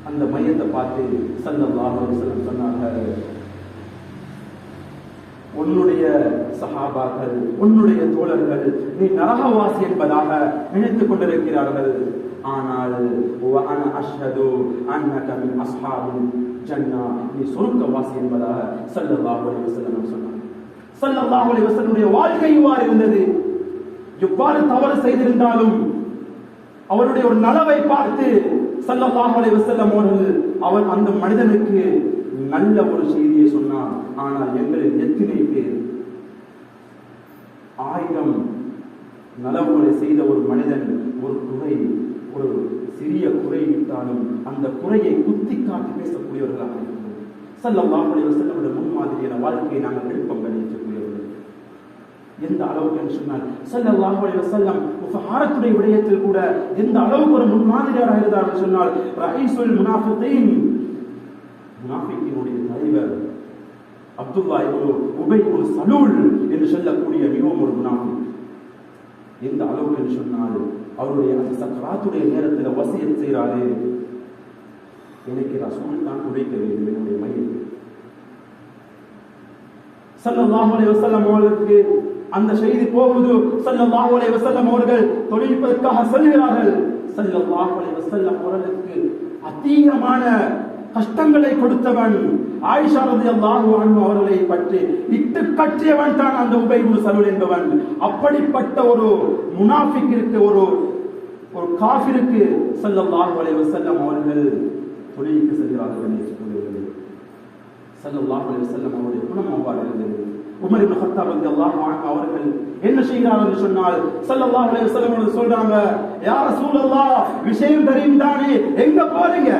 அந்த மையத்தை பார்த்து ஸல்லல்லாஹு அலைஹி வஸல்லம் சொன்னார்கள், உன்னுடைய சஹாபாக்கள், உன்னுடைய தோழர்கள் நீ நரகவாசி என்பதாக நினைத்துக் கொண்டிருக்கிறார்கள். ஆனால் வஅன அஷ்ஹது அன்னக மின் அஸ்ஹாபில் ஜன்னah, நீ சொர்க்கவாசி என்பதாக ஸல்லல்லாஹு அலைஹி வஸல்லம் சொன்னார். ஸல்லல்லாஹு அலைஹி வஸல்லுடைய வாழ்க்கை இவ்வாறு இருந்தது. எவ்வாறு தவறு செய்திருந்தாலும் அவருடைய ஒரு நலவை பார்த்து ஸல்லல்லாஹு அலைஹி வஸல்லம் அவர் அந்த மனிதனுக்கு நல்ல ஒரு செய்தியை சொன்னார். ஆனால் எங்களில் எத்தனை பேர் 1000 நலவுகளை செய்த ஒரு மனிதன் ஒரு குறை, ஒரு சிறிய குறை விட்டாலும் அந்த குறையை குத்தி காட்டி பேசக்கூடியவர்களாக இருக்கிறோம். ஸல்லல்லாஹு அலைஹி வஸல்லம் முன்மாதிரியான வாழ்க்கையை நாங்கள் விருப்பம் கணிக்கக்கூடியவர்கள். எந்த அளவுக்கு என்று சொன்னால், ஸல்லல்லாஹு அலைஹி வஸல்லம் முஃபஹாரத்துடைய விடயத்தில் கூட எந்த அளவுக்கு ஒரு முன்மாதிரியாக இருந்தார் என்று சொன்னால், ரயீசுல் முனாஃபிகீன், முனாஃபிகீனுடைய தலைவர் அப்துல்லா இப்னு உபை இப்னு சலூல் என்று சொல்லக்கூடிய மிகவும் ஒரு முனாஃபிக். எந்த அளவுக்கு என்று சொன்னால், அவருடைய அந்த சக்கராத்துடைய நேரத்தில் வசியத் செய்கிறாரு, எனக்கு ரசூல் தான் உடைக்க வேண்டும் என்னுடைய மையம். ஸல்லல்லாஹு அலைஹி வஸல்லம் அவர்களுக்கு அந்த செய்தி போகுது. ஸல்லல்லாஹு அலைஹி வஸல்லம் அவர்கள் தொழில்பதற்காக செல்கிறார்கள். ஸல்லல்லாஹு அலைஹி வஸல்லம் அவர்களுக்கு அதிகமான கஷ்டங்களை கொடுத்தவன் ஆயிஷா ரலியல்லாஹு அன்ஹா அவர்களை பற்றி இட்டு கட்டியவன் தான் அந்த உபை இப்னு சலூல் என்பவன். அப்படிப்பட்ட ஒரு முனாஃபிக்கிற்கு ஒரு ஒரு காஃபிருக்கு ஸல்லல்லாஹு அலைஹி வஸல்லம் அவர்கள் தொழுகைக்கு செல்கிறார்கள் என்று கூறுகிறார்கள். ஸல்லல்லாஹு அலைஹி வஸல்லம் அவருடைய குணம் அவ்வாறு இருந்தது. உமர் இப்னு கத்தாப் ரலியல்லாஹு அன்ஹு அவர்கள் என்ன செய்கிறார்கள் என்று சொன்னால் ஸல்லல்லாஹு அலைஹி வஸல்லம் அவர்கள் சொல்றாங்க, யா ரசூலல்லாஹ், விஷயம் தெரியும் தானே, எங்க போறீங்க?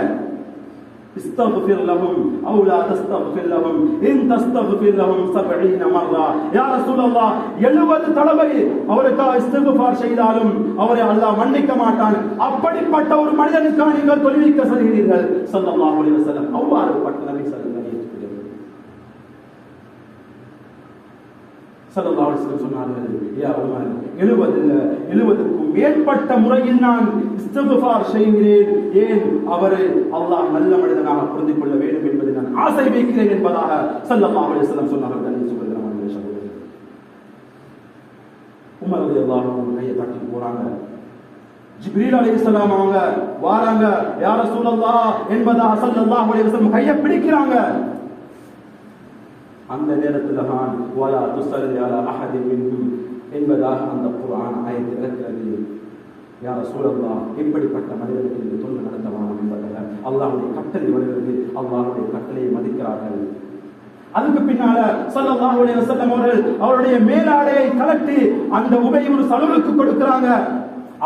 இஸ்தக்ஃபிர் லஹும் அவ் லா தஸ்தக்ஃபிர் லஹும் இன் தஸ்தக்ஃபிர் லஹும் 70 மர்ரா. யா ரசூலல்லாஹ், 70 தடவை அவருக்கு இஸ்திக்ஃபார் செய்தாலும் அவரை அல்லாஹ் மன்னிக்க மாட்டான். அப்படிப்பட்ட ஒரு மனிதனுக்கு நீங்கள் தொழுவிக்க சொல்கிறீர்கள் ஸல்லல்லாஹு அலைஹி வஸல்லம். அவ்வாறு பட்ட நபி ஸல்லல்லாஹு ஸல்லல்லாஹு அலைஹி வஸல்லம் சொன்னார்கள், யா உமர், 70க்கும் மேற்பட்ட முறையில் நான் இஸ்திக்ஃபார் செய்கிறேன். ஏன்? அவரை அல்லாஹ் நல்ல மனிதனாக புரிந்து கொள்ள வேண்டும் என்பதை நான் ஆசை வைக்கிறேன் என்பதாக ஸல்லல்லாஹு அலைஹி வஸல்லம் சொன்னார்கள். உமர் ரலியல்லாஹு அன்ஹு கையை தட்டி போறாங்க. ஜிப்ரீல் அலைஹிஸ்ஸலாம் அவங்க வாராங்க, யா ரசூலல்லாஹ் என்பதாக ஸல்லல்லாஹு அலைஹி வஸல்லம் கையை பிடிக்கிறாங்க. அந்த நேரத்தில் தான் வலா துஸல்லி அலா அஹதின் மின்ஹும் என்பதாக அந்த குர்ஆன் ஆயத்து இறக்கிறது. யா ரசூலல்லாஹ், இப்படிப்பட்ட மனிதனுக்கு இந்த தொண்டு நடத்தலாம் என்பதாக அல்லாஹ்வுடைய கட்டளை வருகிறது. அல்லாஹ்வுடைய கட்டளையை மதிக்கிறார்கள். அதுக்கு பின்னால ஸல்லல்லாஹு அலைஹி வஸல்லம் அவர்கள் அவருடைய மேலாடையை கலட்டி அந்த உபை இப்னு சலூலுக்கு கொடுக்கிறாங்க.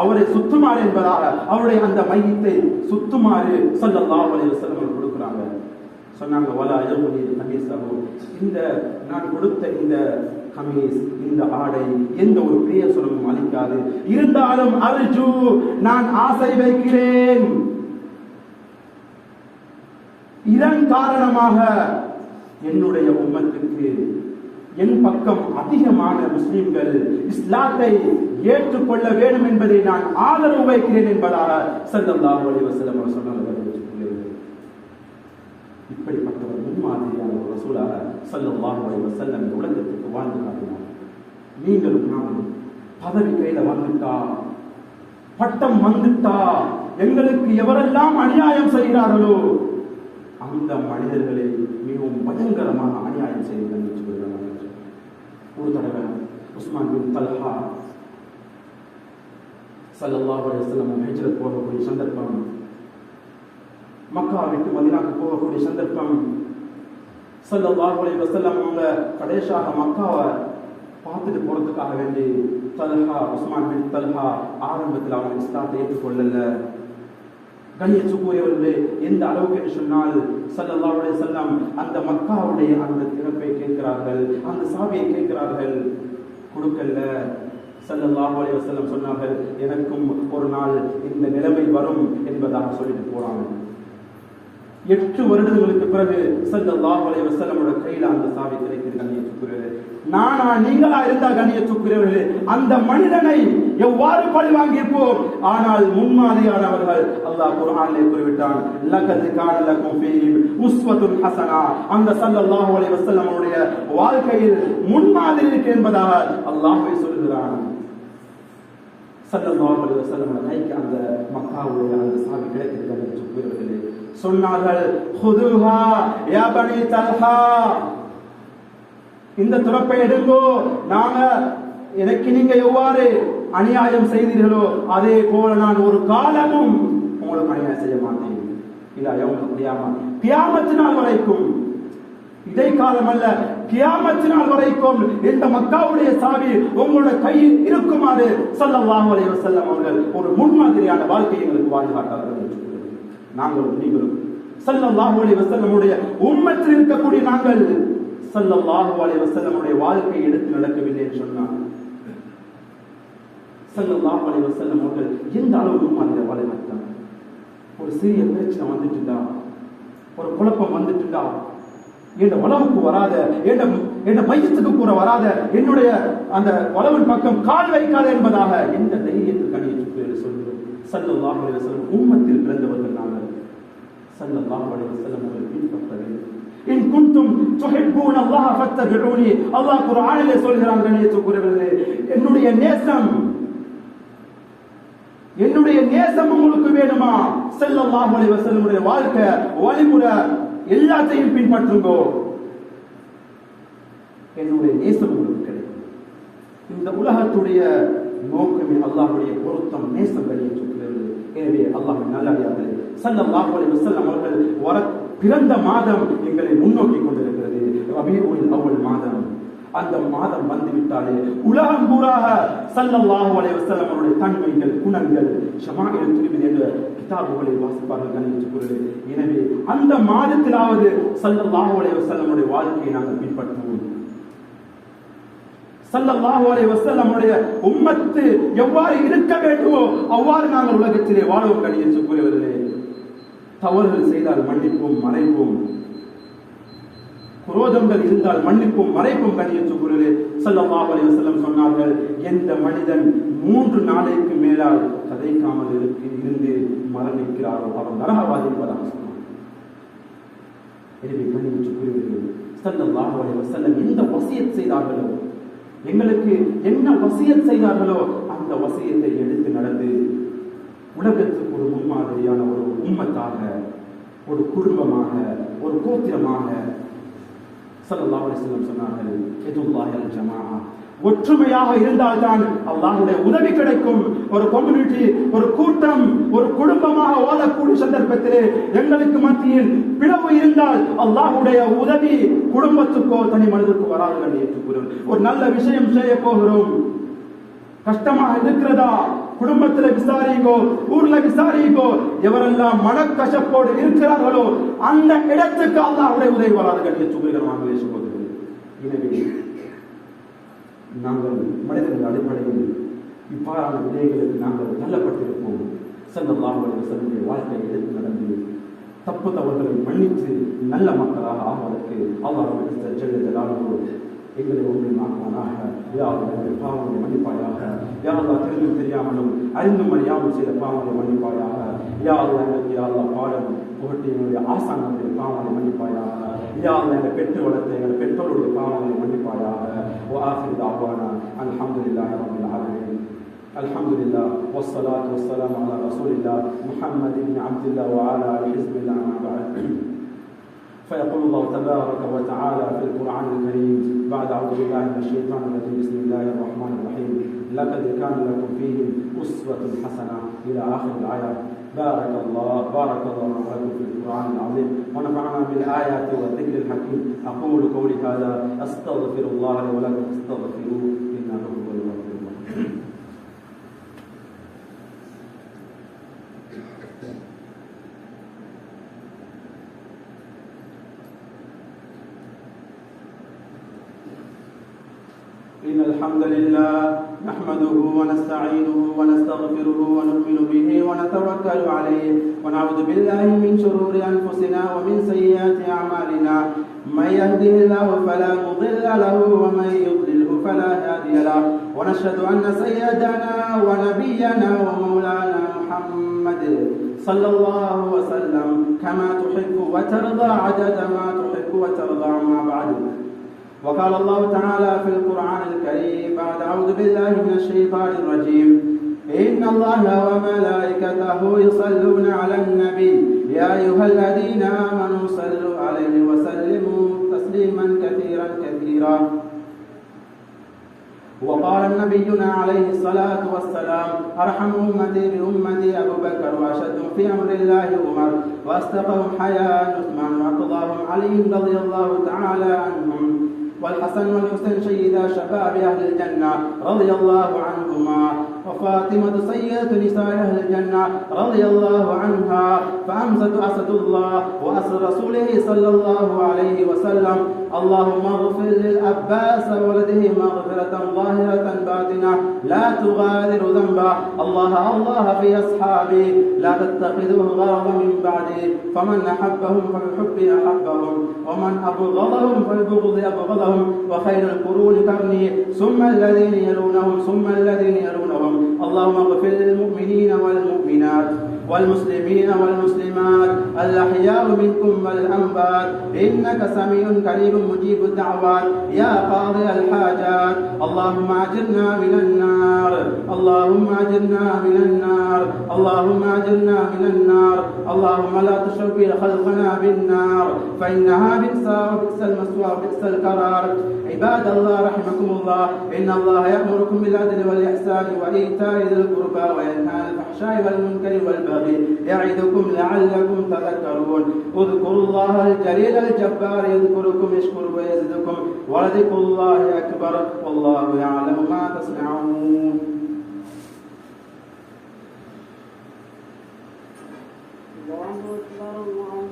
அவரை சுத்துமாறு என்பதாக அவருடைய அந்த மையத்தை சுத்துமாறு ஸல்லல்லாஹு அலைஹி வஸல்லம் அவர்கள் கொடுக்கிறாங்க. சொன்னாங்க, வலா யகுனி கமீஸஹு, இந்த நான் கொடுத்த இந்த கமீஸ், இந்த ஆடை எந்த ஒரு பிரயோஜனமும் அளிக்காது. இருந்தாலும் அர்ஜு, நான் ஆசை வைக்கிறேன், இதன் காரணமாக என்னுடைய உம்மத்துக்கு என் பக்கம் அதிகமான முஸ்லிம்கள் இஸ்லாத்தை ஏற்றுக்கொள்ள வேண்டும் என்பதை நான் ஆதரவு வைக்கிறேன் என்பதாக ஸல்லல்லாஹு அலைஹி வஸல்லம் அவர் சொன்னார்கள். இப்படிப்பட்டவர் முன்மாதிரியான ஒரு ரசூலாக ஸல்லல்லாஹு அலைஹி வஸல்லம் உலகத்துக்கு வாழ்ந்து காட்டினார். நீங்களும் நானும் பதவி கையில வந்துட்டா, பட்டம் வந்துட்டா, எங்களுக்கு எவரெல்லாம் அநியாயம் செய்கிறார்களோ அந்த மனிதர்களை மிகவும் பயங்கரமாக அநியாயம் செய்கிறார்கள். ஒரு தடவை உஸ்மான் பின் தல்ஹா ஸல்லல்லாஹு அலைஹி வஸல்லம் ஹிஜ்ரத் போகக்கூடிய சந்தர்ப்பம், மக்கா விட்டு மதீனாவுக்கு போகக்கூடிய சந்தர்ப்பம், ஸல்லல்லாஹு அலைஹி வஸல்லம் அவங்க கடைசியாக மக்காவை பார்த்துட்டு போறதுக்காக வேண்டி தல்ஹா, உஸ்மான் பின் தல்ஹா ஆரம்பத்தில் அவங்க இஸ்லாத்தை ஏற்றுக்கொள்ளல. கண்ணியத்துக்குரியவர்களே, எந்த அளவுக்கு என்று சொன்னால் ஸல்லல்லாஹு அலைஹி வஸல்லம் அந்த மக்காவுடைய அந்த திறப்பை கேட்கிறார்கள், அந்த சாவியை கேட்கிறார்கள், கொடுக்கல. ஸல்லல்லாஹு அலைஹி வஸல்லம் சொன்னார்கள், எனக்கும் ஒரு நாள் இந்த நிலைமை வரும் என்பதாக சொல்லிட்டு போறாங்க. 8 வருடங்களுக்கு பிறகு ஸல்லல்லாஹு அலைஹி வஸல்லமோட கையில அந்த சாவி கிடைக்கிறது. கண்ணியத்துக்குரியவர்களே, நானா நீங்களா இருந்தா கண்ணியத்துக்குரியவர்களே அந்த மனிதனை எவ்வாறு பழி வாங்கியிருப்போம். ஆனால் முன்மாதிரியானவர்கள் அல்லாஹ் குர்ஆனிலே குறிவிட்டான், லகத் கான லகும் ஃபீஹிம் உஸ்வத்துன் ஹஸனா. அந்த ஸல்லல்லாஹு அலைஹி வஸல்லமோட வாழ்க்கையில் முன்மாதிரி இருக்கு என்பதாக அல்லாஹ்வே சொல்கிறான். ஸல்லல்லாஹு அலைஹி வஸல்லம் கைக்கு அந்த மக்காவுடைய அந்த சாவி கிடைக்கிறது. கண்ணியத்துக்குரியவர்களே, சொன்னார்கள், ஹுதுஹா யா பனி தல்ஹா, இந்த துறப்பை எடுங்கோ. நாங்க எனக்கு நீங்க எவ்வாறு அநியாயம் செய்தீர்களோ அதே போல நான் ஒரு காலமும் உங்களுக்கு அநியாயம் செய்ய மாட்டேன். கியாமத் நாள் வரைக்கும், இடைக்காலம் அல்ல, கியாமத் நாள் வரைக்கும் இந்த மக்காவுடைய சாவி உங்களுடைய கையில் இருக்குமாறு ஸல்லல்லாஹு அலைஹி வஸல்லம் அவர்கள் ஒரு முன்மாதிரியான வாழ்க்கையை எங்களுக்கு வாழ்ந்து காட்டார்கள். நாங்களும் நீங்களும் ஸல்லல்லாஹு அலைஹி வஸல்லமுடைய உம்மத்தில் இருக்கக்கூடிய நாங்கள் ஸல்லல்லாஹு அலைஹி வஸல்லமுடைய வாழ்க்கையை எடுத்து நடக்கவில்லை என்று சொன்னார். ஸல்லல்லாஹு அலைஹி வஸல்லம் அவர்கள் எந்த அளவு முன்மாதிரியாக வாழ மாட்டாங்க. ஒரு சிறிய பிரச்சனை வந்துட்டுண்டா, ஒரு குழப்பம் வந்துட்டுண்டா, என் உளவுக்கு வராத, என் மையத்துக்கு கூட வராத, என்னுடைய அந்த உளவின் பக்கம் கால் வைக்காத என்பதாக எந்த தைரியத்துக்கு அணியிட்டு சொல்கிறோம். ஸல்லல்லாஹு அலைஹி வஸல்லம் உம்மத்தில் பிறந்தவர்கள் நாங்கள். ஸல்லல்லாஹு அலைஹி வஸல்லம் அவர்கள் பின்பற்றவே, இன் குன்தும் துஹிப்பூன அல்லாஹ் ஃபத்தபிஊனி, அல்லாஹ் குர்ஆனிலே சொல்கிறான். கண்ணியத்துக்குரியவர்களே, என்னுடைய நேசம் உங்களுக்கு வேணுமா? ஸல்லல்லாஹு அலைஹி வஸல்லமுடைய வாழ்க்கை வழிமுறை எல்லாத்தையும் பின்பற்றுங்கோ, என்னுடைய நேசம் உங்களுக்கு கிடைக்கும். இந்த உலகத்துடைய நோக்கமே அல்லாஹ்வுடைய பொருத்தம், நேசம். கண்ணியத்துக்குரியவர்களே, கொண்டிருக்கிறது. எனவே அல்லாஹ்வின் நல்லடியார்களே, ஸல்லல்லாஹு அலைஹி வஸல்லம் அவர்கள் பிறந்த மாதம் எங்களை முன்னோக்கி கொண்டிருக்கிறது. ரபீஉல் அவ்வல் மாதம். அந்த மாதம் வந்துவிட்டாலே உலகம் பூராக ஸல்லல்லாஹு அலைஹி வஸல்லம் அவருடைய தன்மைகள், குணங்கள், ஷமாஇல் திர்மிதி என்ற கிதாபுகளை வாசிப்பார்கள் கணிச்சுக்கிறது. எனவே அந்த மாதத்திலாவது ஸல்லல்லாஹு அலைஹி வஸல்லம் அவருடைய வாழ்க்கையை நாங்கள் பின்பற்றுவோம். ஸல்லல்லாஹு அலைஹி வஸல்லம் அவருடைய உம்மத்து எவ்வாறு இருக்க வேண்டுமோ அவ்வாறு நாங்கள் உலகத்திலே வாழ்வோம் கணிச்சுக்கிறது. தவறுகள் செய்தால் மன்னிப்போம், மறைப்போம். குரோதங்கள் இருந்தால் மன்னிப்பும் மறைப்பும் கணியச்சுக்குள்ளே ஸல்லல்லாஹு அலைஹி வஸல்லம் சொன்னார்கள், எந்த மனிதன் 3 நாளைக்கு மேலால் கதைக்காமல் இருந்து மரணிக்கிறாரோ அவன் நரகவாதி என்பதாக சொன்னார். எனவே கணியச்சுக்குள்ளே ஸல்லல்லாஹு அலைஹி வஸல்லம் எந்த வசியத் செய்தார்களோ, எங்களுக்கு என்ன வசியத் செய்தார்களோ அந்த வசியத்தை எடுத்து நடந்து உலகத்துக்கு ஒரு முன்மாதிரியான ஒரு உம்மத்தாக, ஒரு குடும்பமாக, ஒரு கோத்திரமாக ஸல்லல்லாஹு அலைஹி வஸல்லம் சொன்னார்கள், யதுல்லாஹில் ஜமாஅ, ஒற்றுமையாக இருந்தால்தான் அல்லாஹ்வுடைய உதவி கிடைக்கும். ஒரு கம்யூனிட்டி, ஒரு கூட்டம், ஒரு குடும்பமாக வாழக்கூடிய சந்தர்ப்பத்திலே எங்களுக்கு மத்தியில் பிளவு இருந்தால் அல்லாஹ்வுடைய உதவி குடும்பத்துக்கோ தனி மனிதனுக்கோ வராதுகள் ஏற்றுக்கொள்ளும். ஒரு நல்ல விஷயம் செய்ய போகிறோம், கஷ்டமாக இருக்கிறதா, குடும்பத்துல விசாரிங்கோ, ஊர்ல விசாரிங்கோ, எவரெல்லாம் மனக்கசப்போடு இருக்கிறார்களோ அந்த இடத்துக்கு அல்லாஹ்வுடைய உதவி வராதுகள் ஏற்றுக்கொள்கிறோம். எனவே நாங்கள் மனிதர்கள் அடிப்படையில் இவ்வாறான விடயங்களுக்கு நாங்கள் தள்ளப்பட்டிருப்போம். ஸல்லல்லாஹு அலைஹி வஸல்லம் வாழ்க்கையை எடுத்து நடந்து தப்பு தவறுகளை மன்னித்து நல்ல மக்களாக ஆவதற்கு அல்லாஹ் ஜல்ல ஜலாலுஹு எங்களை ஒன்றுமாக்குவானாக. யா அல்லாஹ் பாவங்களை மன்னிப்பாயாக. யா அல்லாஹ் தெரிந்தும் தெரியாமலும் அறிந்தும் அறியாமல் செய்த பாவங்களை மன்னிப்பாயாக. யா அல்லாஹ் பாடம் புகட்டி எங்களுடைய ஆசானுடைய பாவங்களை மன்னிப்பாயாக. யா அல்லாஹ் எங்களை பெற்று வளர்த்த எங்கள் பெற்றோருடைய பாவங்களை மன்னிப்பாயாக. வஆகிரு தஅவானா அல்ஹம்துலில்லாஹி ரப்பில் ஆலமீன். அல்ஹம்துலில்லாஹ் வஸ்ஸலாத்து வஸ்ஸலாமு அலா ரசூலில்லாஹ் முஹம்மது இப்னு அப்துல்லாஹ் வஅலா ஆலிஹி ஹிஸ்பில்லாஹ் அம்மா பஅத். فيقول الله تبارك وتعالى في القرآن الكريم بعد أعوذ بالله من الشيطان الرجيم بسم الله الرحمن الرحيم لقد كان لكم فيهم أسوة حسنة إلى آخر الآية. بارك الله لكم في القرآن العظيم ونفعنا بالآيات والذكر الحكيم. أقول قولي هذا أستغفر الله لي ولكم فاستغفروه إنه هو الغفور الرحيم. إن الحمد لله نحمده ونستعينه ونستغفره ونؤمن به ونتوكل عليه ونعوذ بالله من شرور أنفسنا ومن سيئات أعمالنا. من يهده الله فلا مضل له ومن يضلله فلا هادي له. ونشهد أن سيدنا ونبينا ومولانا محمد صلى الله وسلم كما تحب وترضى عدد ما تحب وترضى. ما بعد، وقال الله تعالى في القرآن الكريم بعد أعوذ بالله من الشيطان الرجيم إن الله وملائكته يصلون على النبي يا أيها الذين آمنوا صلوا عليه وسلموا تسليما كثيرا كثيرا. وقال نبينا عليه الصلاة والسلام أرحم أمتي بأمتي أبو بكر وأشدهم في أمر الله عمر وأصدقهم حياء عثمان وأقضاهم علي رضي الله تعالى عنهم. والحسن والحسين سيدا شباب أهل الجنة رضي الله عنهما. وفاطمة سيدة نساء أهل الجنة رضي الله عنها. فحمزة أسد الله وأسد رسوله صلى الله عليه وسلم. اللهم اغفر للعباس ولده مغفرة ظاهرة باطنة لا تغادر ذنبا. الله في أصحابي لا تتخذوه غرضا من بعدي. فمن أحبهم فبحبي أحبهم ومن أبغضهم فببغضي أبغضهم. وخير القرون قرني ثم الذين يلونهم ثم الذين يلونهم. اللهم اغفر للمؤمنين والمؤمنات والمسلمين والمسلمات الأحياء منكم والأموات إنك سميع قريب مجيب الدعوات يا قاضي الحاجات. اللهم أجرنا من النار. اللهم أجرنا من النار. اللهم أجرنا من النار. اللهم لا تشرك خلقنا بالنار فإنها بئس وبئس المثوى وبئس القرار. عباد الله رحمكم الله إن الله يأمركم بالعدل والإحسان وإيتاء ذي القربى وينهى عن الفحشاء الفحشاء والمنكر والبغي يعظكم لعلكم تذكرون اذكروا الله الجليل الجبار يذكركم يشكر ويزدكم ولذكر الله أكبر والله يعلم ما تصنعون. الله أكبر.